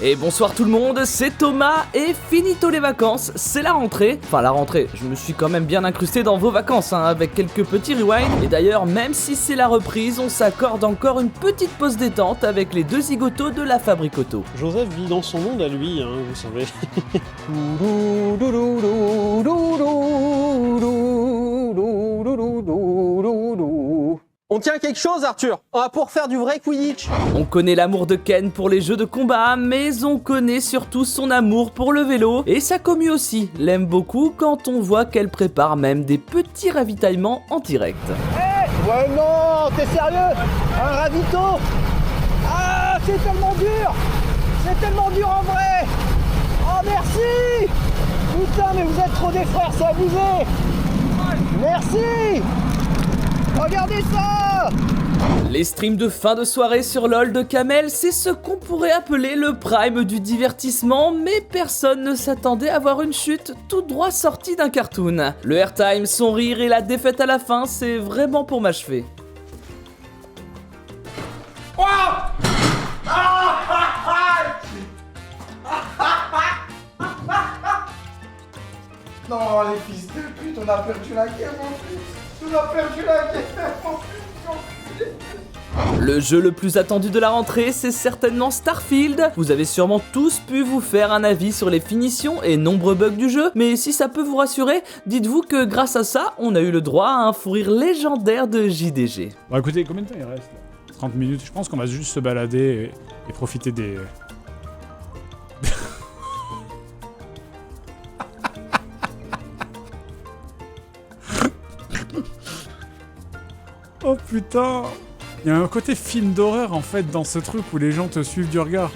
Et bonsoir tout le monde, c'est Thomas et finito les vacances, c'est la rentrée. Enfin la rentrée, je me suis quand même bien incrusté dans vos vacances avec quelques petits rewinds. Et d'ailleurs, même si c'est la reprise, on s'accorde encore une petite pause détente avec les deux zigotos de la Fabrique Auto. Joseph vit dans son monde à lui, vous savez. On tient quelque chose, Arthur. On va pour faire du vrai Quidditch. On connaît l'amour de Ken pour les jeux de combat, mais on connaît surtout son amour pour le vélo. Et sa commu aussi l'aime beaucoup quand on voit qu'elle prépare même des petits ravitaillements en direct. Ouais non, t'es sérieux? Un ravito? Ah, c'est tellement dur! C'est tellement dur en vrai! Oh merci! Putain, mais vous êtes trop des frères, c'est abusé! Merci! Regardez ça! Les streams de fin de soirée sur LoL de Kamel, c'est ce qu'on pourrait appeler le prime du divertissement, mais personne ne s'attendait à voir une chute tout droit sortie d'un cartoon. Le airtime, son rire et la défaite à la fin, c'est vraiment pour m'achever. Non, les fils de pute, on a perdu la guerre en plus. On a perdu la guerre en plus. Le jeu le plus attendu de la rentrée, c'est certainement Starfield. Vous avez sûrement tous pu vous faire un avis sur les finitions et nombreux bugs du jeu, mais si ça peut vous rassurer, dites-vous que grâce à ça, on a eu le droit à un fou rire légendaire de JDG. Bon écoutez, combien de temps il reste là? 30 minutes, je pense qu'on va juste se balader et profiter des... Oh putain! Il y a un côté film d'horreur en fait dans ce truc où les gens te suivent du regard.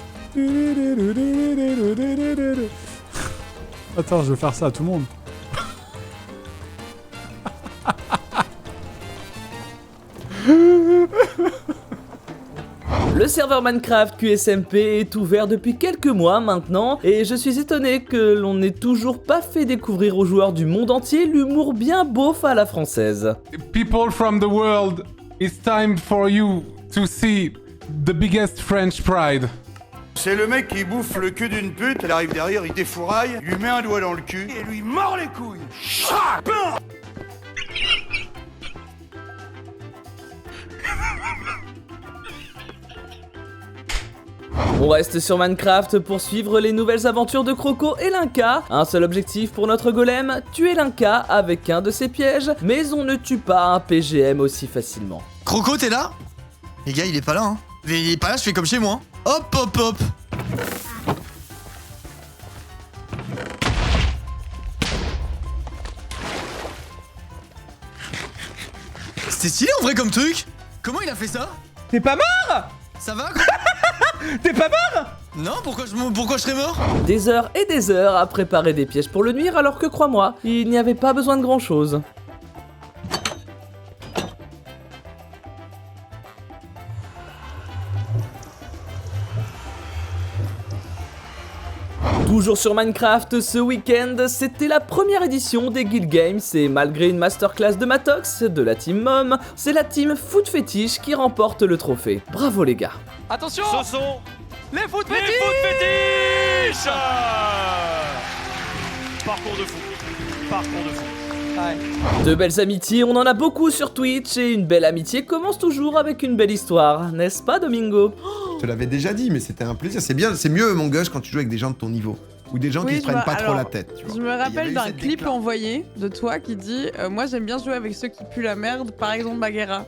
Attends, je vais faire ça à tout le monde. Le serveur Minecraft QSMP est ouvert depuis quelques mois maintenant, et je suis étonné que l'on n'ait toujours pas fait découvrir aux joueurs du monde entier l'humour bien beauf à la française. People from the world, it's time for you to see the biggest French pride. C'est le mec qui bouffe le cul d'une pute, elle arrive derrière, il défouraille, lui met un doigt dans le cul et lui mord les couilles. Chac, bam. On reste sur Minecraft pour suivre les nouvelles aventures de Croco et Linka. Un seul objectif pour notre golem, tuer Linka avec un de ses pièges, mais on ne tue pas un PGM aussi facilement. Croco, t'es là? Les gars, il est pas là, hein. Il est pas là, je fais comme chez moi. Hop, hop, hop. C'était stylé en vrai comme truc. Comment il a fait ça? T'es pas mort? Ça va quoi? T'es pas mort? Non, pourquoi je serais mort? Des heures et des heures à préparer des pièges pour le nuire, alors que crois-moi, il n'y avait pas besoin de grand chose. Toujours sur Minecraft, ce week-end, c'était la première édition des Guild Games et malgré une masterclass de Matox, de la team Mom, c'est la team Foot Fétiche qui remporte le trophée. Bravo les gars. Attention, Ce sont les foot les fétiches. foot fétiches. Parcours de fou. Parcours de fou. Ouais. De belles amitiés, on en a beaucoup sur Twitch et une belle amitié commence toujours avec une belle histoire, n'est-ce pas Domingo? Je te l'avais déjà dit, mais c'était un plaisir. C'est bien, c'est mieux, mon gosse, quand tu joues avec des gens de ton niveau. Ou des gens qui se prennent pas trop la tête. Tu vois. Je me Et il y avait rappelle eu d'un cette clip déclin. envoyé de toi qui dit moi j'aime bien jouer avec ceux qui puent la merde, par exemple Bagheera.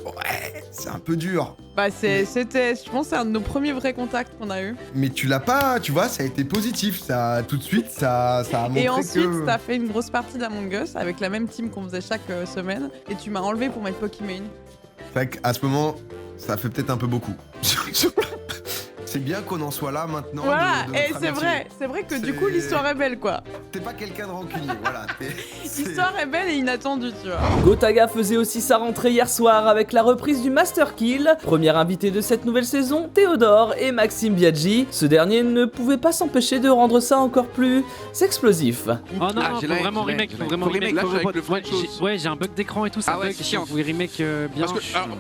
Ouais, c'est un peu dur. Bah c'était, je pense que c'est un de nos premiers vrais contacts qu'on a eu. Mais tu l'as pas, tu vois, ça a été positif. Ça, tout de suite, ça a montré Et ensuite que... t'as fait une grosse partie d'Among Us avec la même team qu'on faisait chaque semaine et tu m'as enlevé pour mettre Pokémon. Fait qu'à ce moment, ça fait peut-être un peu beaucoup. C'est bien qu'on en soit là maintenant. Voilà, de et notre c'est vrai que du C'est- coup l'histoire est belle quoi. T'es pas quelqu'un de rancunier, voilà. L'histoire est belle et inattendue tu vois. Gotaga faisait aussi sa rentrée hier soir avec la reprise du Master Kill. Premier invité de cette nouvelle saison, Théodore et Maxime Biaggi. Ce dernier ne pouvait pas s'empêcher de rendre ça encore plus explosif. Oh non, faut vraiment remake, faut vraiment remake. Là, avec le Ouais, ouais, j'ai un bug d'écran et tout, ça Ah ouais, bug. c'est chiant. Vous pouvez remake bien. Parce que, alors,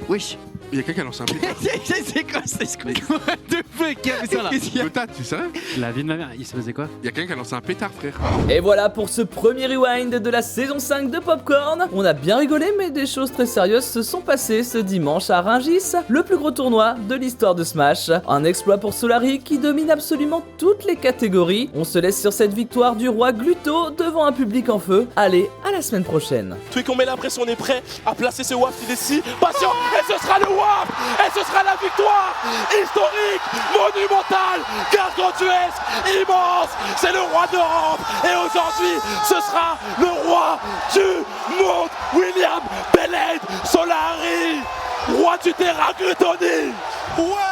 oui. Il y a quelqu'un qui a lancé un pétard. C'est quoi ce truc? What the fuck? Qu'est-ce que ça là? Peut-être, tu sais? La vie de ma mère, il se faisait quoi? Il y a quelqu'un qui a lancé un pétard, frère. Et voilà pour ce premier rewind de la saison 5 de Popcorn. On a bien rigolé, mais des choses très sérieuses se sont passées ce dimanche à Rungis, le plus gros tournoi de l'histoire de Smash. Un exploit pour Solary qui domine absolument toutes les catégories. On se laisse sur cette victoire du roi Gluto devant un public en feu. Allez, à la semaine prochaine. Twig, on met l'impression, on est prêt à placer ce waft ici. Patient, et ce sera le waft, et ce sera la victoire historique, monumentale, gargantuesque, immense. C'est le roi d'Europe, et aujourd'hui, ce sera le roi du monde, William Belaid Solary, roi du terrain Glutoni. Ouais.